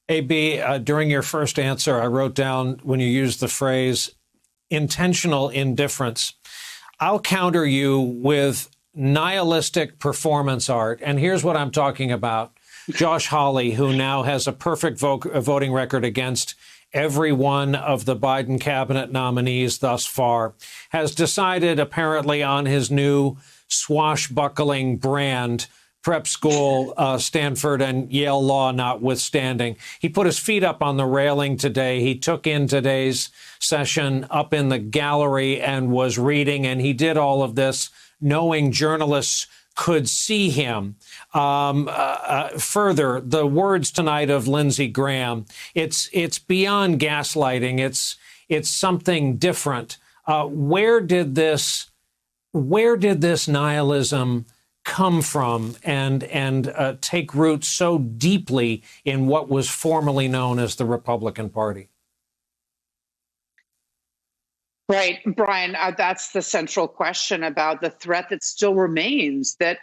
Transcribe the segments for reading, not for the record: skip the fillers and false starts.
AB, during your first answer, I wrote down when you used the phrase intentional indifference. I'll counter you with nihilistic performance art. And here's what I'm talking about. Josh Hawley, who now has a perfect voting record against every one of the Biden cabinet nominees thus far, has decided apparently on his new swashbuckling brand, prep school, Stanford and Yale law notwithstanding. He put his feet up on the railing today. He took in today's session up in the gallery and was reading, and he did all of this knowing journalists could see him. Further, the words tonight of Lindsey Graham, it's beyond gaslighting. It's something different. Where did this nihilism come from and take root so deeply in what was formerly known as the Republican Party? Right, Brian, that's the central question about the threat that still remains, that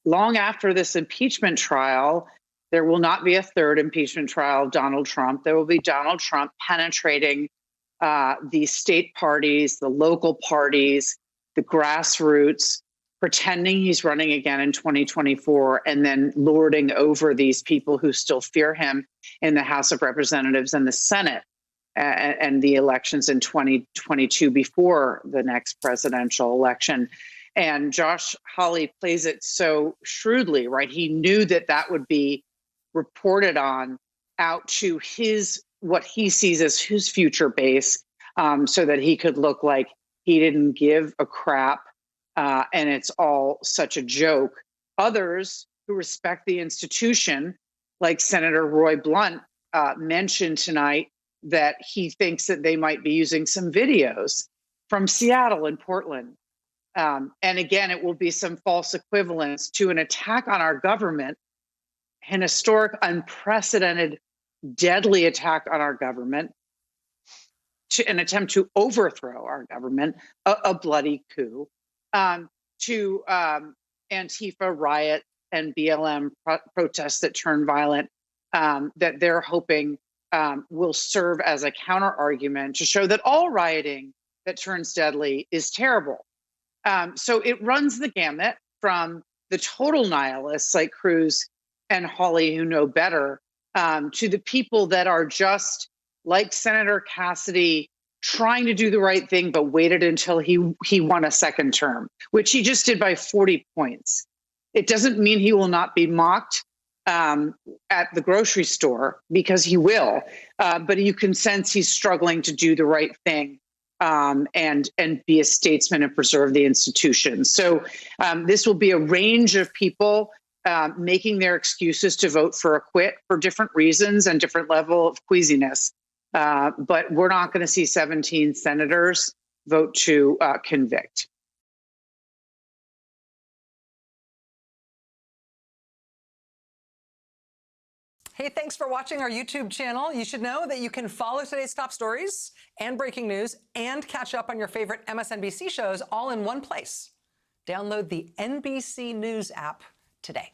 long after this impeachment trial, there will not be a third impeachment trial of Donald Trump. There will be Donald Trump penetrating the state parties, the local parties, the grassroots, pretending he's running again in 2024, and then lording over these people who still fear him in the House of Representatives and the Senate. And the elections in 2022 before the next presidential election. And Josh Hawley plays it so shrewdly, right? He knew that that would be reported on out to what he sees as his future base, so that he could look like he didn't give a crap and it's all such a joke. Others who respect the institution, like Senator Roy Blunt, mentioned tonight that he thinks that they might be using some videos from Seattle and Portland. And again, it will be some false equivalence to an attack on our government, an historic, unprecedented, deadly attack on our government, to an attempt to overthrow our government, a bloody coup, to Antifa riot and BLM protests that turn violent, that they're hoping will serve as a counter argument to show that all rioting that turns deadly is terrible. So it runs the gamut from the total nihilists like Cruz and Hawley, who know better, to the people that are just like Senator Cassidy, trying to do the right thing, but waited until he won a second term, which he just did by 40 points. It doesn't mean he will not be mocked at the grocery store, because he will, but you can sense he's struggling to do the right thing and be a statesman and preserve the institution. So this will be a range of people making their excuses to vote for acquit for different reasons and different level of queasiness. But we're not going to see 17 senators vote to convict. Hey, thanks for watching our YouTube channel. You should know that you can follow today's top stories and breaking news and catch up on your favorite MSNBC shows all in one place. Download the NBC News app today.